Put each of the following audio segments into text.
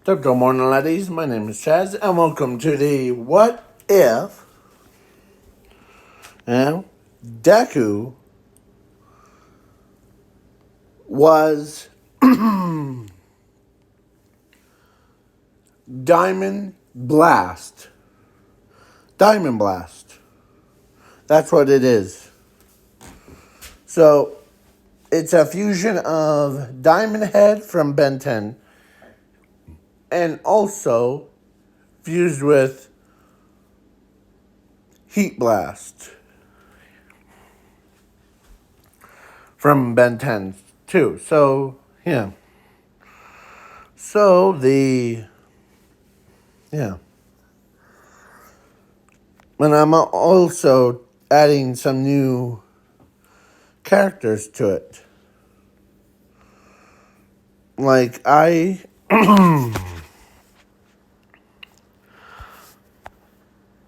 Good morning, ladies. My name is Chaz, and welcome to the What If Deku was Diamond Blast. Diamond Blast. That's what it is. So, it's a fusion of Diamond Head from Ben 10 and also fused with Heat Blast from Ben 10 too. So, yeah. So, And I'm also adding some new characters to it. Like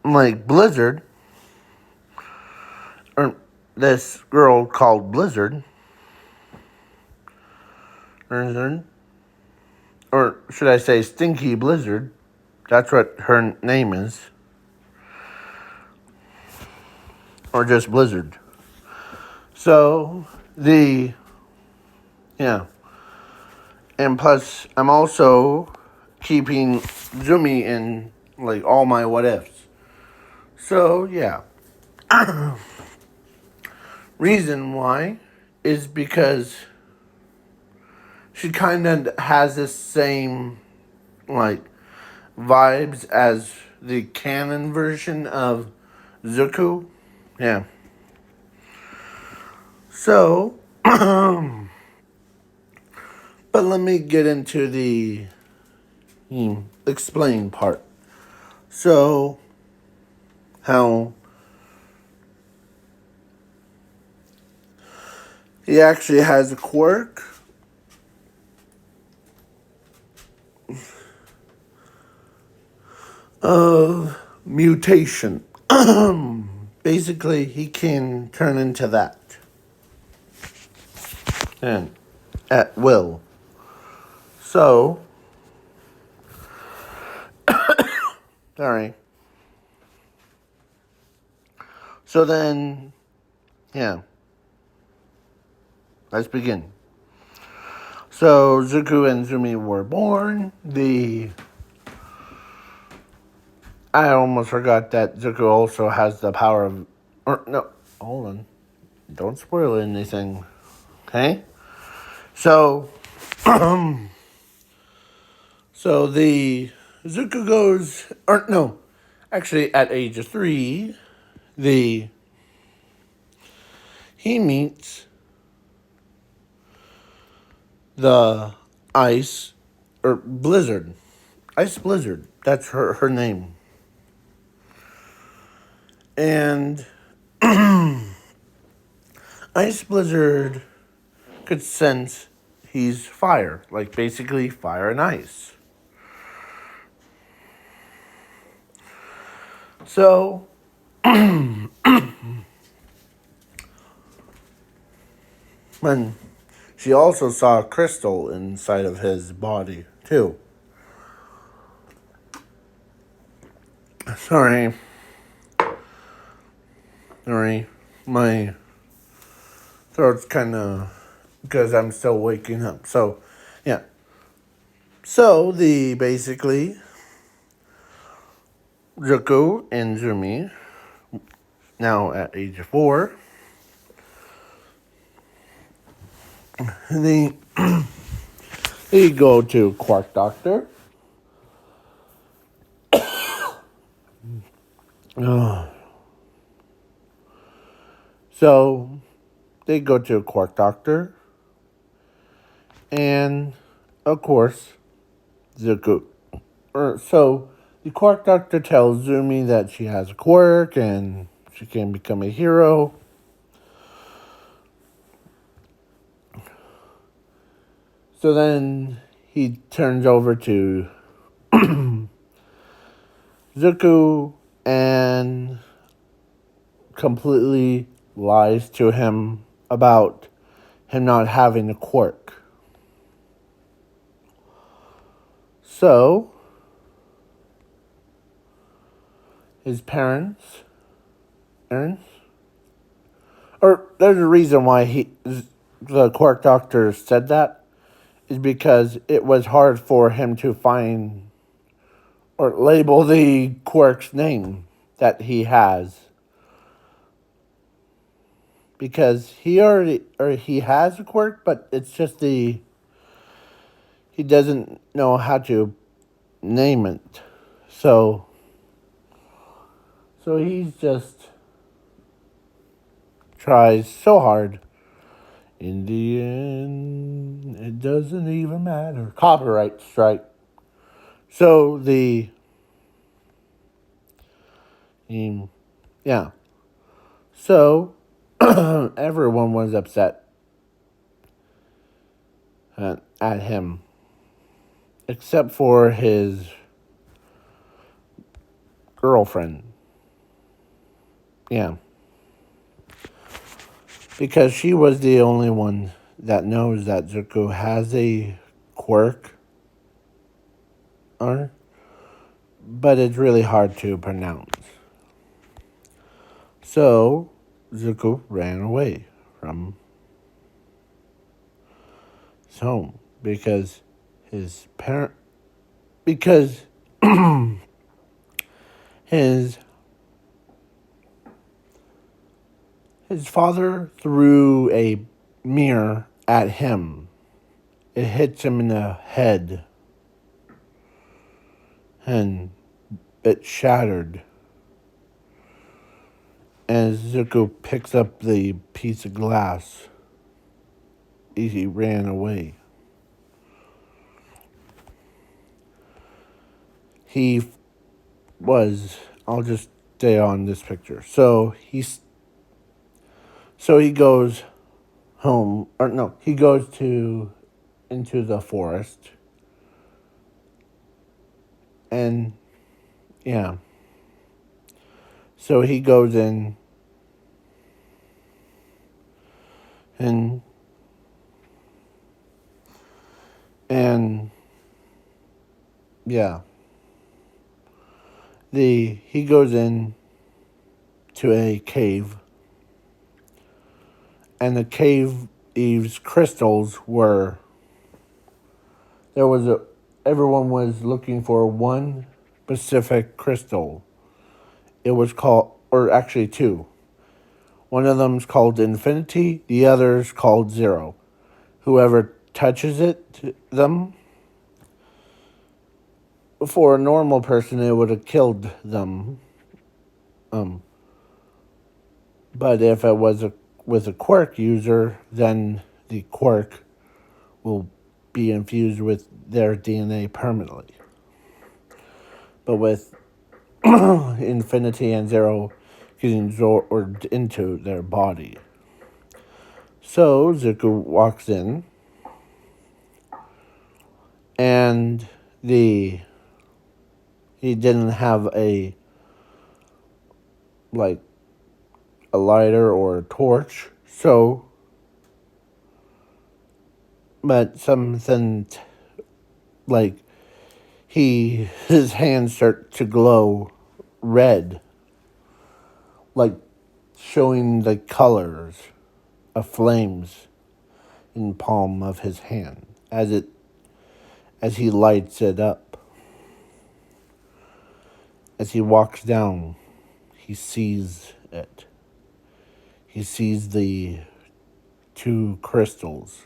like Blizzard, or this girl called Blizzard, or should I say Stinky Blizzard? That's what her name is. Or just Blizzard. So, and plus I'm also keeping Zumi in like all my what ifs. So, yeah. Reason why is because she kind of has the same like vibes as the canon version of Zuko. Yeah. So, but let me get into the explain part. So, how he actually has a quirk of mutation. Basically, he can turn into that. And at will. So, sorry. So then, let's begin. So, Zuko and Zumi were born. I almost forgot that Zuko also has the power of... no, hold on. Don't spoil anything. Okay? So, so the Zuko goes... actually at age of 3, he meets the Ice Blizzard. Ice Blizzard. That's her name. And Ice Blizzard could sense he's fire. Like basically fire and ice. So when she also saw a crystal inside of his body too. Sorry, my throat's kind of because I'm still waking up. So, yeah. So basically Zuko and Zumi, now at age of 4, they go to Quark Doctor. So they go to a Quark Doctor, and of course, Zuko. So the Quark Doctor tells Zumi that she has a quirk and she can become a hero. So then he turns over to Zuko and completely lies to him about him not having a quirk. So, his parents, or there's a reason why the quirk doctor said that, is because it was hard for him to find or label the quirk's name that he has. Because he has a quirk, but it's just he doesn't know how to name it. So he's just tries so hard. In the end, it doesn't even matter. Copyright strike. So yeah. So everyone was upset at him, except for his girlfriend. Yeah. Because she was the only one that knows that Zuko has a quirk. But it's really hard to pronounce. So Zuko ran away from his home because his his father threw a mirror at him. It hits him in the head and it shattered. As Zuko picks up the piece of glass, he ran away. I'll just stay on this picture. So he goes home, or no, he goes into the forest. And yeah. So he goes in and yeah. He goes in to a cave, and the cave's crystals were everyone was looking for one specific crystal. It was called, or actually two. One of them's called Infinity, the other's called Zero. Whoever touches them, for a normal person, it would have killed them. But if it was with a quirk user, then the quirk will be infused with their DNA permanently. But with Infinity and Zero getting absorbed into their body. So Zuko walks in, and he didn't have a lighter or a torch, but something his hands start to glow red, showing the colors of flames in the palm of his hand as he lights it up. As he walks down, he sees it. He sees the two crystals.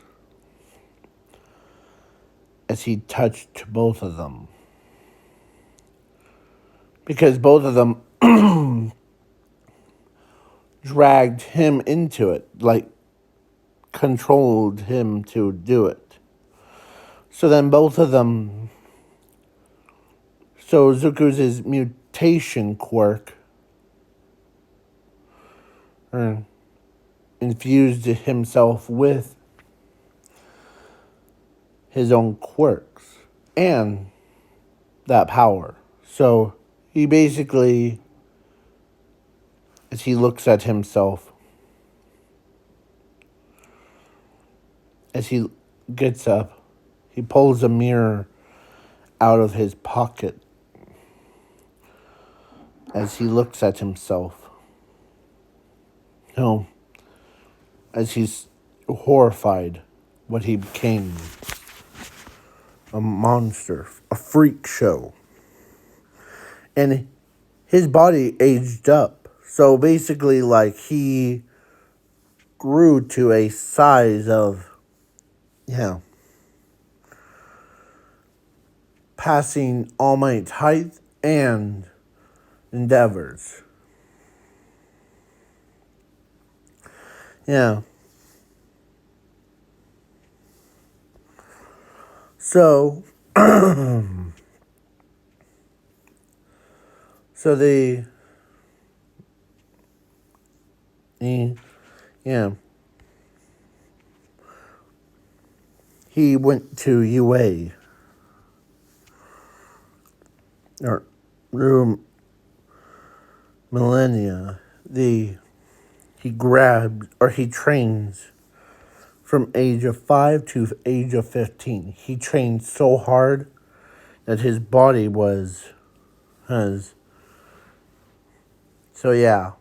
As he touched both of them. Because both of them dragged him into it, controlled him to do it. So then both of them, so Zuko's mutation quirk infused himself with his own quirks and that power. So he basically, as he looks at himself, as he gets up, he pulls a mirror out of his pocket as he looks at himself. You know, as he's horrified what he became. A monster, a freak show. And his body aged up. So basically, like, he grew to a size of, passing All Might's height and endeavors. Yeah. So, so yeah, he went to UA, or millennia. He grabbed, or he trains from age of 5 to age of 15. He trained so hard that his body has, so yeah.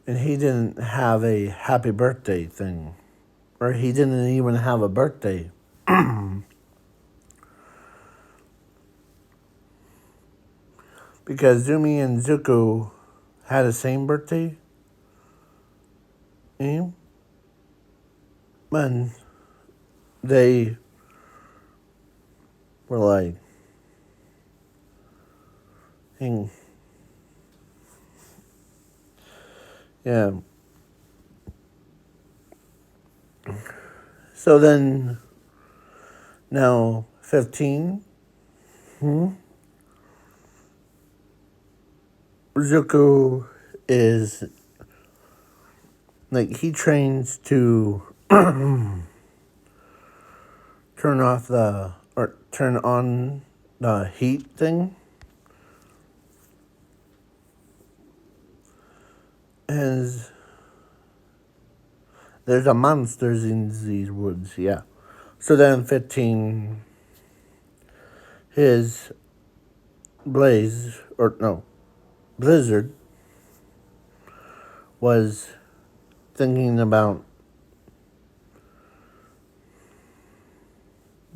And he didn't have a happy birthday thing. Or he didn't even have a birthday. Because Zumi and Zuko had the same birthday. And they were like, yeah. So then, now 15, Zuko is, like, he trains to turn on the heat thing. As there's a monsters in these woods, yeah. So then 15, his Blizzard was thinking about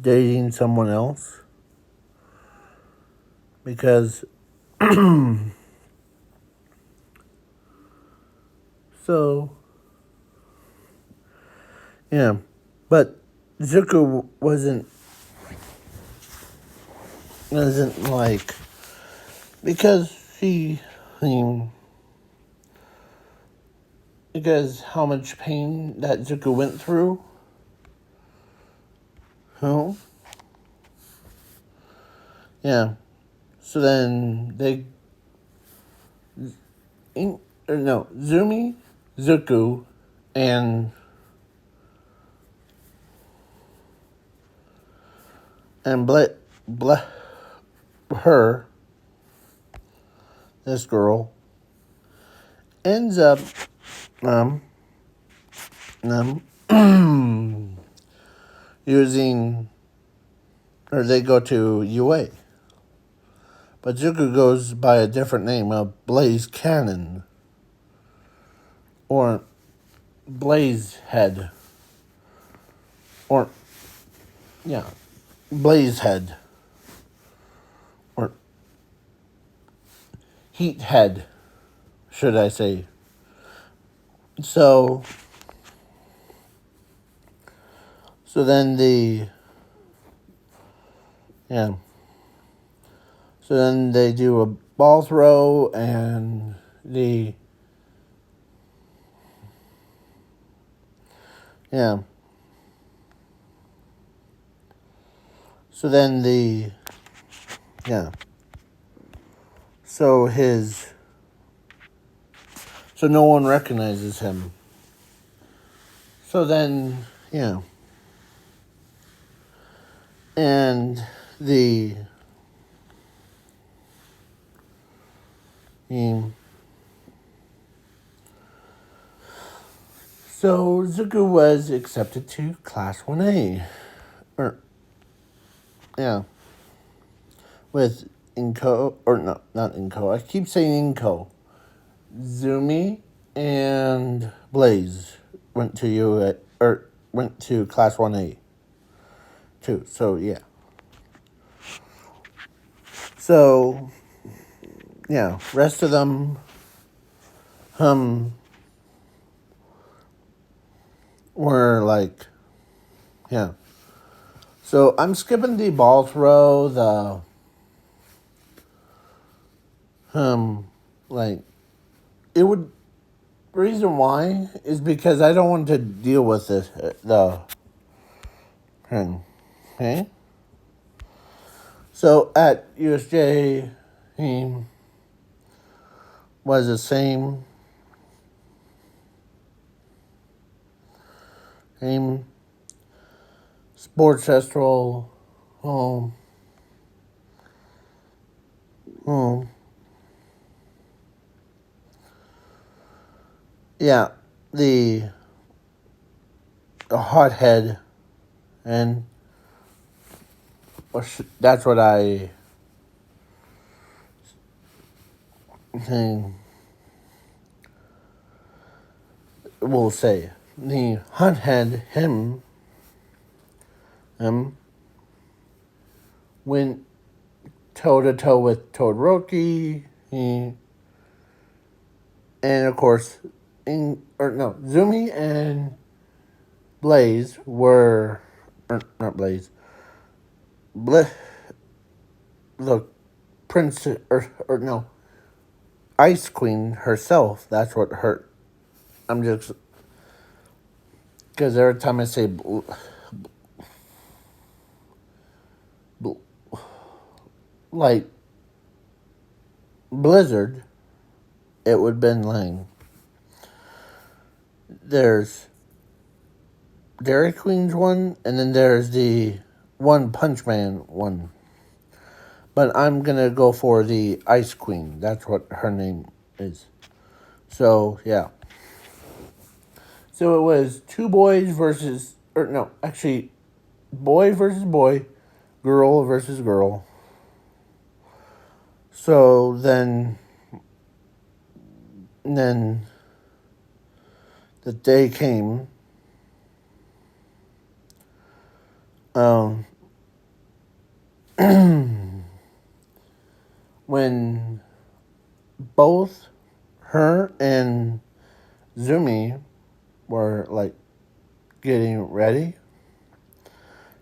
dating someone else. Because, so, yeah. But Zuko wasn't like, because because how much pain that Zuko went through. Oh, yeah. So then Zumi, Zuko, and her, this girl, ends up using, or they go to UA. But Zuko goes by a different name of Blaze Cannon. Or Blaze Head. Or, yeah, Blaze Head. Or Heat Head, should I say. So then So then they do a ball throw and So then so no one recognizes him. So then, and so Zuko was accepted to Class 1A. yeah, with Inko, or no, not Inko. I keep saying Inko. Zumi and Blaze went to went to Class 1A too. So yeah. So yeah, rest of them were like, yeah. So I'm skipping the ball throw, like, it would, reason why is because I don't want to deal with this, okay? So at USJ, he was the same sports festival, um, um, yeah, the hothead, and that's what I will say. The hothead, him went toe to toe with Todoroki, and of course, Zumi and Blaze were, or not Blaze, the princess, or no, Ice Queen herself. That's what hurt. I'm just, because every time I say like Blizzard, it would have been like, there's Dairy Queen's one, and then there's the One Punch Man one. But I'm gonna go for the Ice Queen. That's what her name is. So yeah. So it was two boys versus, or no, actually, boy versus boy, girl versus girl. So then the day came. When both her and Zumi were like getting ready,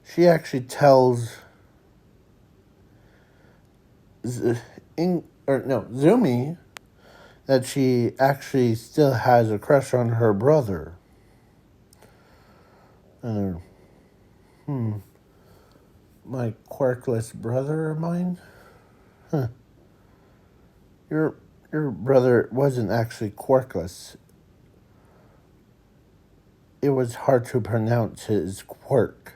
she actually tells Zumi that she actually still has a crush on her brother. My quirkless brother of mine? Huh. Your brother wasn't actually quirkless. It was hard to pronounce his quirk.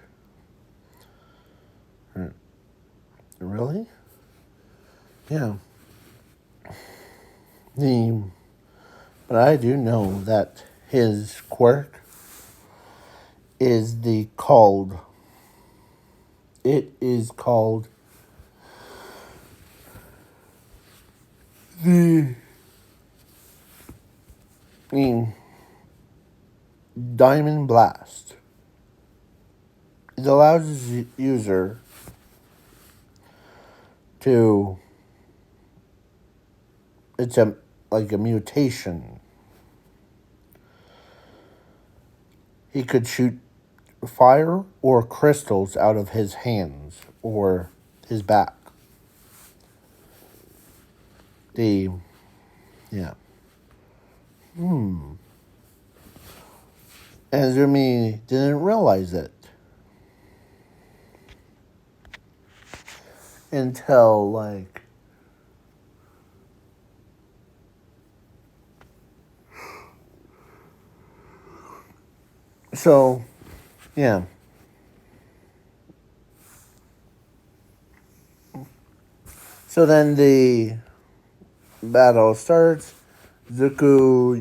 Really? Yeah. But I do know that his quirk is it is called the Diamond Blast. It allows the user to, it's like a mutation. He could shoot fire or crystals out of his hands or his back. Yeah. And Zumi didn't realize it until like so yeah. So then the battle starts. Zuko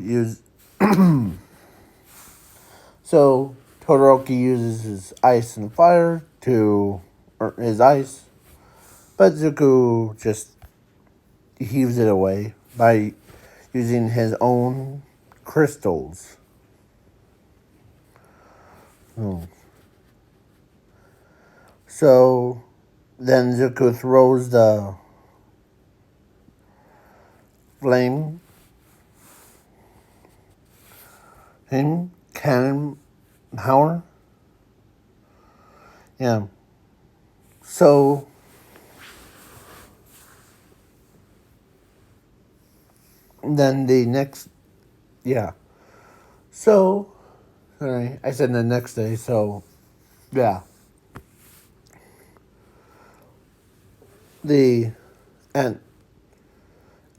so Todoroki uses his ice and fire to, or his ice, but Zuko just heaves it away by using his own crystals. Oh. So then Zuko throws the flame cannon power. Yeah. So then the next, yeah. So, sorry, I said the next day. So, yeah. And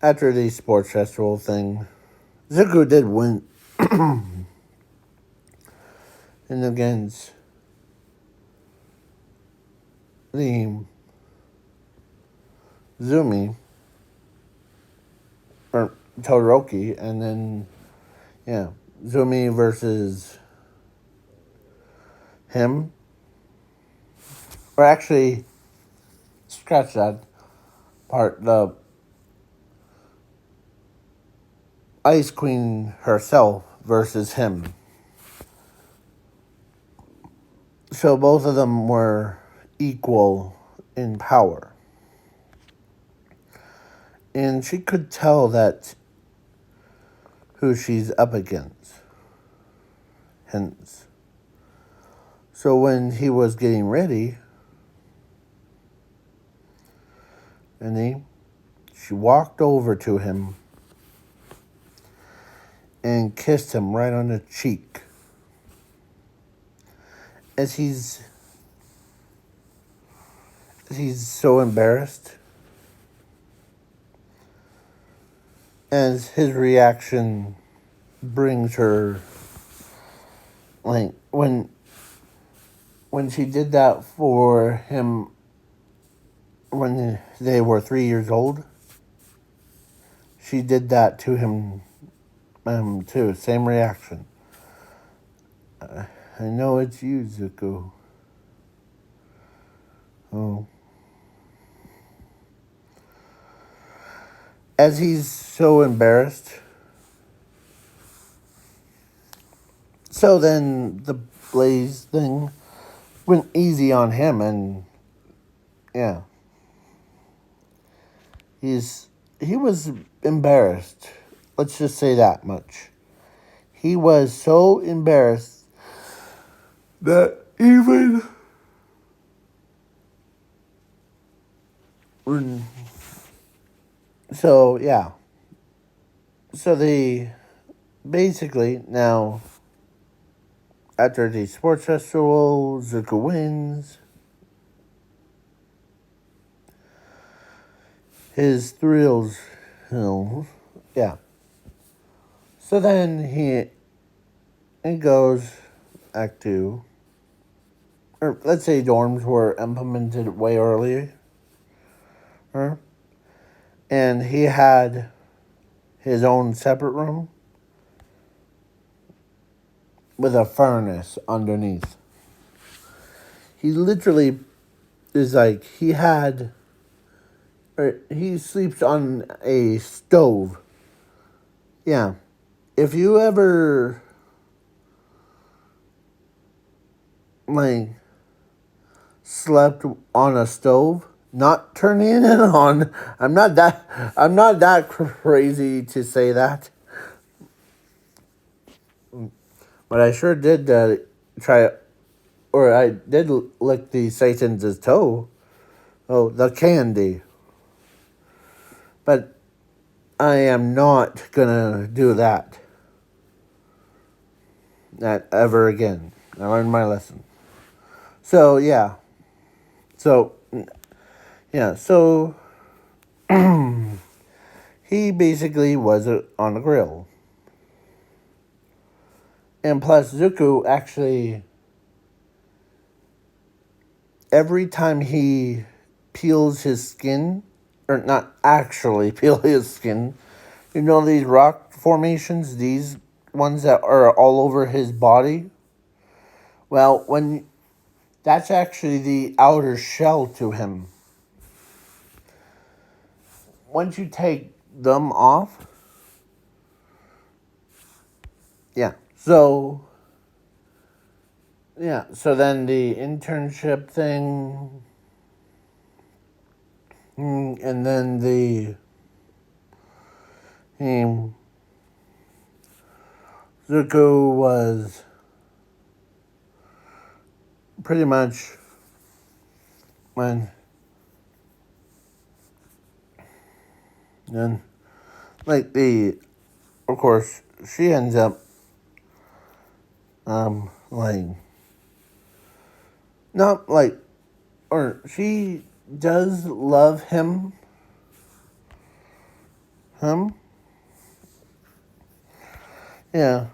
after the sports festival thing, Zuko did win, and against the Zumi or Todoroki, and then yeah, Zumi versus him, or actually, scratch that part. The Ice Queen herself versus him. So both of them were equal in power. And she could tell that who she's up against. Hence. So when he was getting ready, she walked over to him and kissed him right on the cheek. As he's so embarrassed. As his reaction brings her, like, when she did that for him when they were 3 years old, she did that to him too. Same reaction. I know it's you, Zuko. Oh. As he's so embarrassed. So then the blaze thing went easy on him, and yeah. He was embarrassed. Let's just say that much. He was so embarrassed that even so, yeah. So basically now after the sports festival, Zuko wins. His thrills, yeah. So then he goes Act 2. Or let's say dorms were implemented way earlier. And he had his own separate room with a furnace underneath. He literally is like, he sleeps on a stove. Yeah. If you ever, like, slept on a stove, not turning it on, I'm not that crazy to say that. But I sure did try, or I did lick the Satan's toe. Oh, the candy. But I am not gonna do that. Not ever again. I learned my lesson. So, yeah. So, he basically was on a grill. And plus, Zuko actually, every time he peels his skin, or not actually peel his skin, you know these rock formations, these ones that are all over his body? Well, when That's actually the outer shell to him. Once you take them off, yeah. So then the internship thing, and then the Zuko was pretty much when, and like of course, she ends up, like, not like, or she does love him, yeah.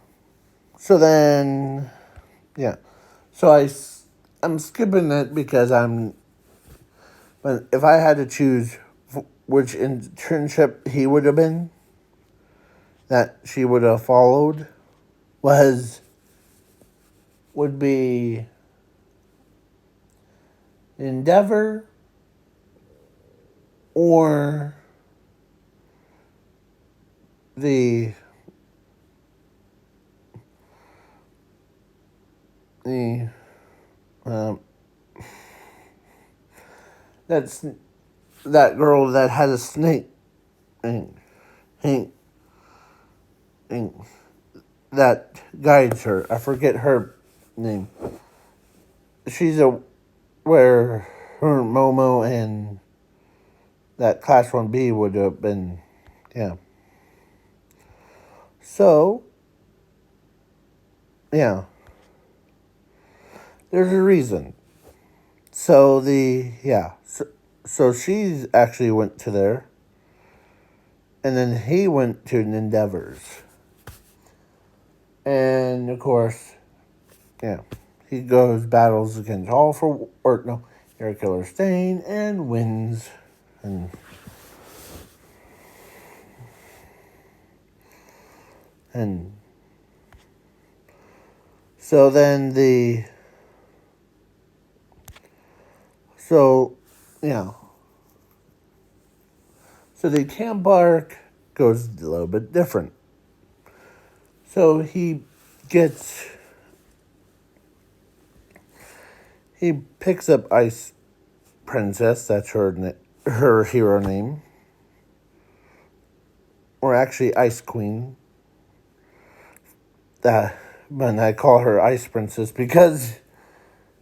So then, yeah. So I'm skipping it because but if I had to choose which internship he would have been, that she would have followed, would be Endeavor or the the um, that's that girl that has a snake and, and, and that guides her. I forget her name. She's where her Momo and that Class 1B would have been, yeah. So, yeah, there's a reason. So so she's actually went to there, and then he went to Endeavor's, and of course, yeah, he goes battles against Air Killer Stain, and wins, and and so then so yeah, so the camp arc goes a little bit different. So gets he picks up Ice Princess. That's her hero name, or actually Ice Queen. That, but I call her Ice Princess because,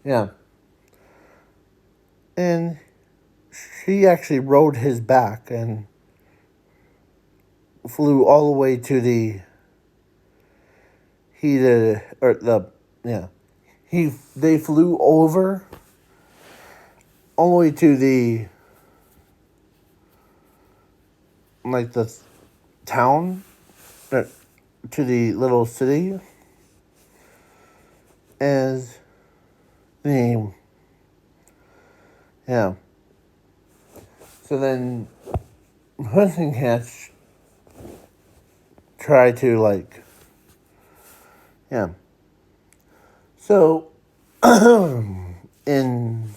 yeah, and she actually rode his back and flew all the way to they flew over all the way to the town, to the little city, as the, yeah. So then Hudson Cats try to, like, yeah. So in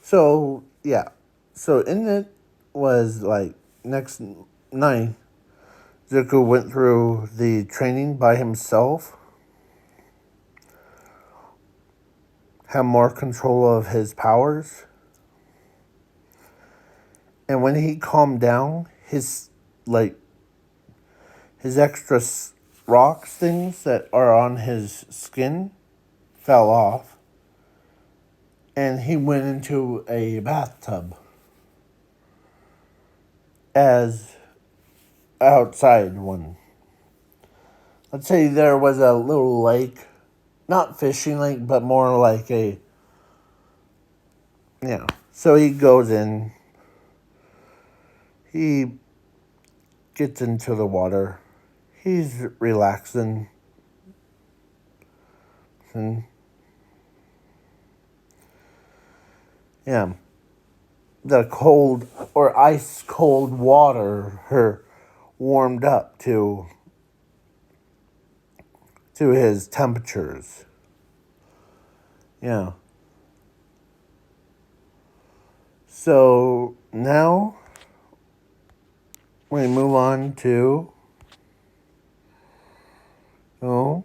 so yeah. So in it was like next night, Zuko went through the training by himself, had more control of his powers, and when he calmed down, his extra rocks things that are on his skin fell off, and he went into a bathtub as outside one. Let's say there was a little lake, not fishing lake, but more like a, yeah. So he goes in, he gets into the water, he's relaxing, and yeah, the cold or ice cold water warmed up to his temperatures. Yeah. So now we move on to do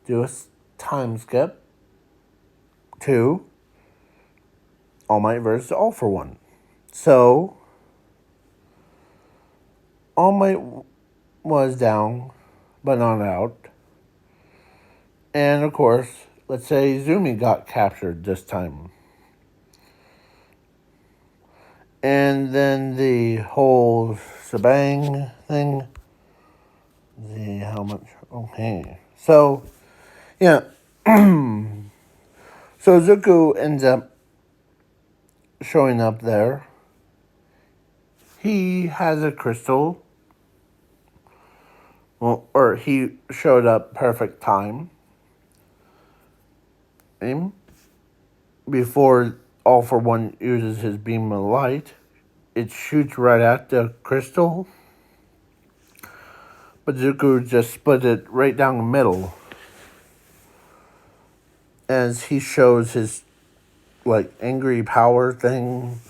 a time skip to All Might versus All for One. So All Might was down, but not out. And of course, let's say Zumi got captured this time. And then the whole shebang thing. See how much. Okay. So, yeah. So Zuko ends up showing up there. He has a crystal. Well, or he showed up perfect time. Before All for One uses his beam of light, it shoots right at the crystal. But Zuko just split it right down the middle as he shows his angry power thing.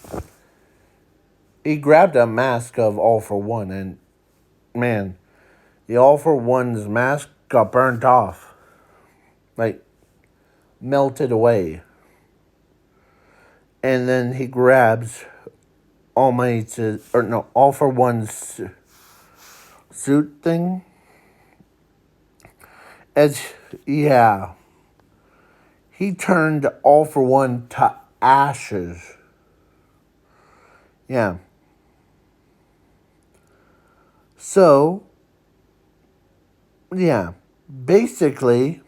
He grabbed a mask of All for One, and man, the All for One's mask got burnt off. Melted away. And then he grabs All for One's suit thing. He turned All for One to ashes. Yeah. So, yeah, basically,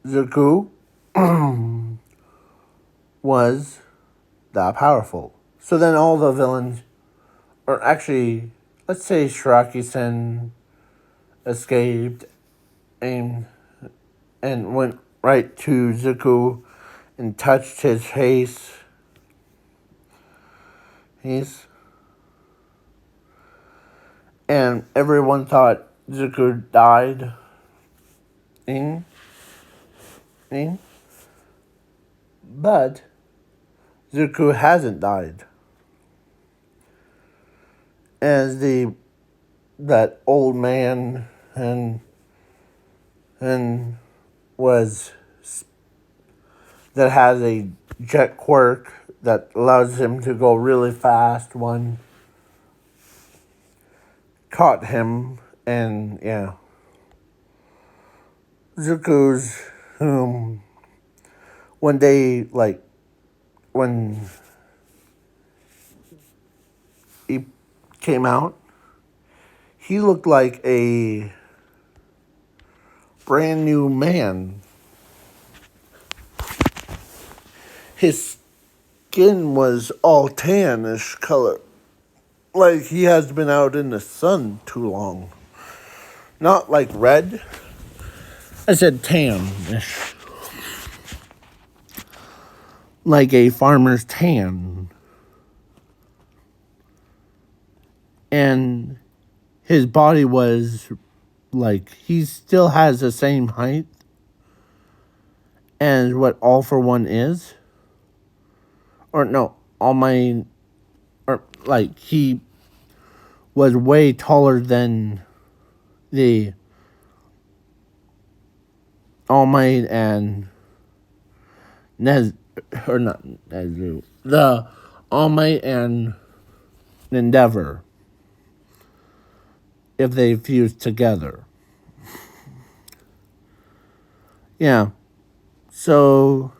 Zuko was that powerful. So then all the villains, or actually, let's say Shiraki-sen escaped and went right to Zuko and touched his face. And everyone thought Zuko died. But Zuko hasn't died. As that old man that has a jet quirk that allows him to go really fast. One caught him, and yeah, Zuko's one day, when he came out, he looked like a brand new man. His skin was all tannish color. Like he has been out in the sun too long. Not like red. I said tan-ish. Like a farmer's tan. And his body was he still has the same height as what All for One is. Or no, he was way taller than the All Might and the All Might and Endeavor, if they fused together. Yeah. So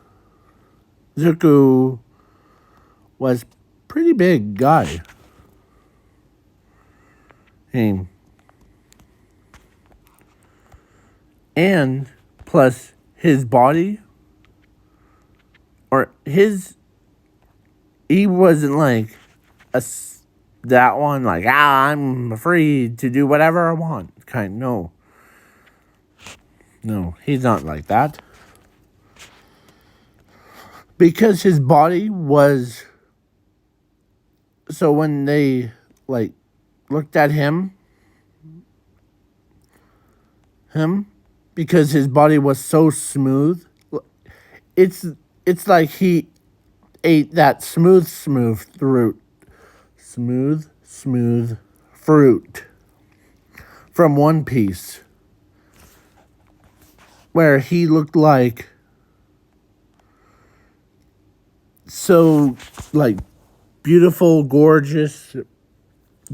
Zuko was pretty big guy. And plus his body, he wasn't that one, I'm free to do whatever I want. No, he's not like that. Because his body was, so when they looked at him, because his body was so smooth. It's it's like he ate that smooth fruit. Smooth fruit from One Piece, where he looked like so like beautiful, gorgeous,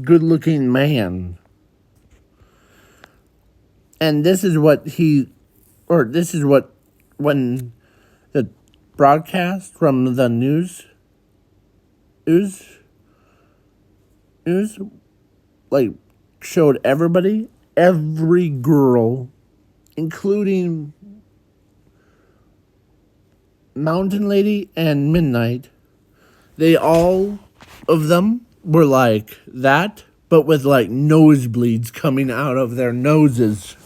good-looking man. And this is what when the broadcast from the news like showed every girl, including Mountain Lady and Midnight, they all of them were like that, but with like nosebleeds coming out of their noses.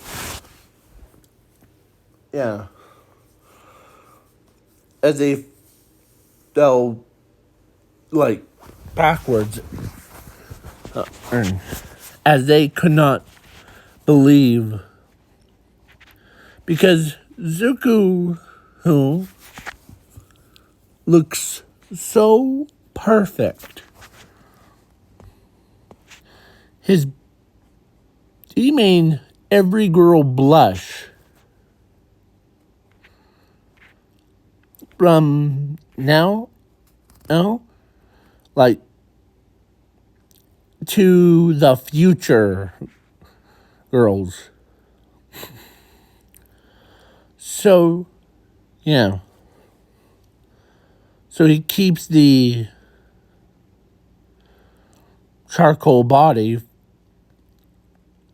Yeah. As they fell like backwards. As they could not believe. Because Zuko, who looks so perfect. He made every girl blush. From now, like, to the future girls. So, yeah. So he keeps the charcoal body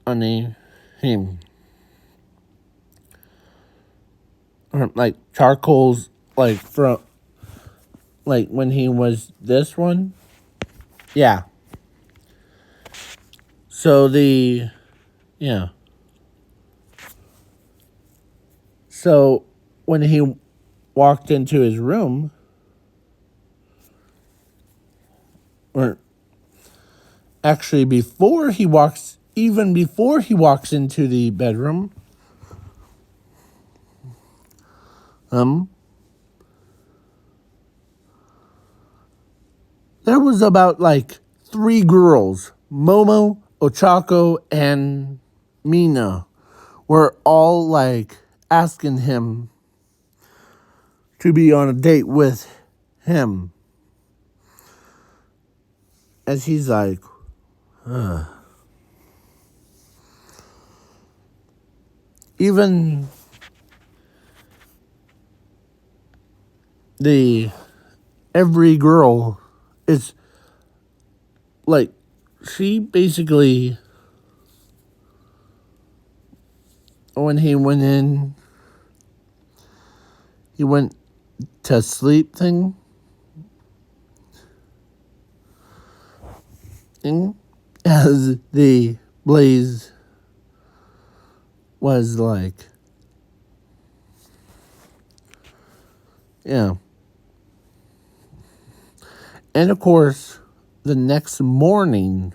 on him. Or like charcoal's like from like when he was this one. Yeah. So So when he walked into his room, or actually before he walks into the bedroom, there was about like 3 girls, Momo, Ochako, and Mina, were all like asking him to be on a date with him. As he's like, even every girl is like, she basically, when he went to sleep thing, as the blaze was like, yeah. And of course, the next morning,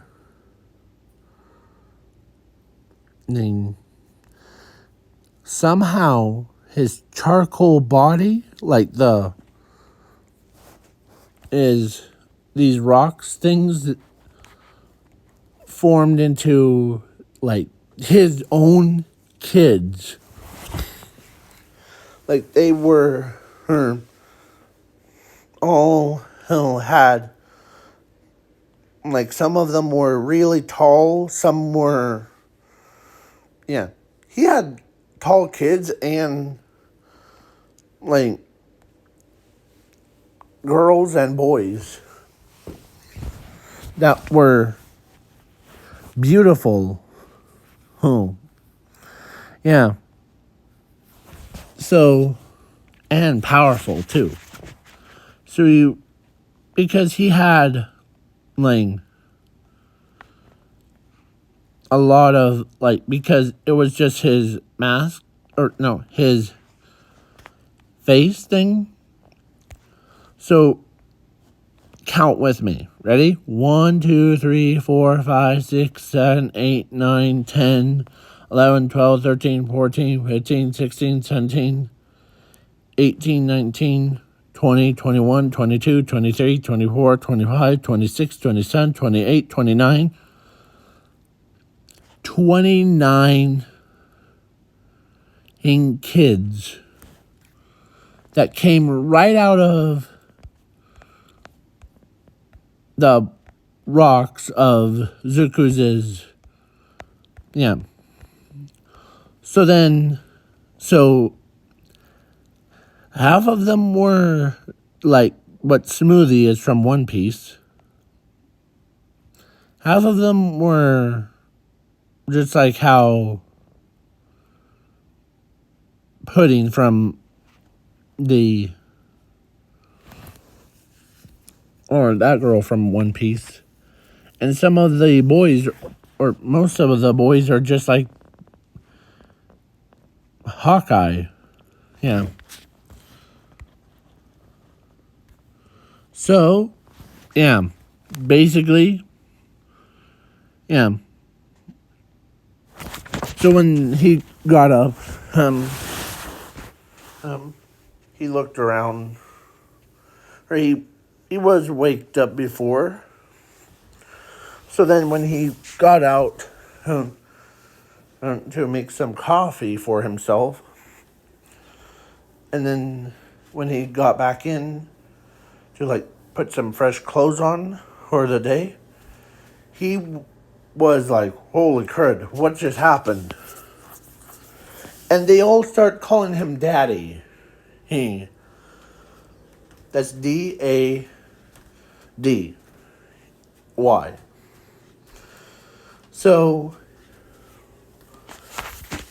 somehow his charcoal body, like these rocks things formed into like his own kids. Like they were all had, like, some of them were really tall, some were, yeah. He had tall kids and like girls and boys that were beautiful. Yeah. So, and powerful too. So because he had like a lot of like, because it was just his mask, or no, his face thing. So count with me. Ready? 1, 2, 3, 4, 5, 6, 7, 8, 9, 10, 11, 12, 13, 14, 15, 16, 17, 18, 19, 20, 21, 22, 23, 24, 25, 26, 27, 28, 29, 29 kids that came right out of the rocks of Zuku's. Yeah. So half of them were like what Smoothie is from One Piece. Half of them were just like how Pudding from or that girl from One Piece. And some of the boys, or most of the boys, are just like Hawkeye. Yeah. So, yeah. Basically, yeah. So when he got up, he looked around. Or he was waked up before. So then when he got out to make some coffee for himself, and then when he got back in to like put some fresh clothes on for the day, he was like, holy crud, what just happened? And they all start calling him Daddy. That's DADY. So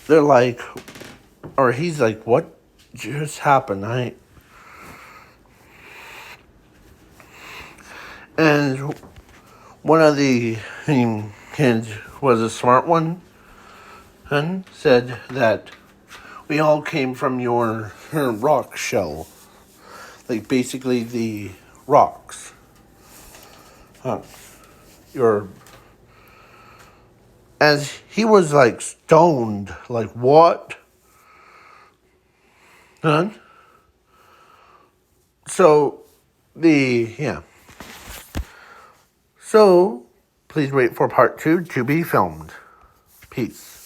they're like, or he's like, what just happened? And one of the kids was a smart one and said that we all came from your rock shell. Like basically the rocks. Your As he was like stoned, like what? Huh? So So please wait for part 2 to be filmed. Peace.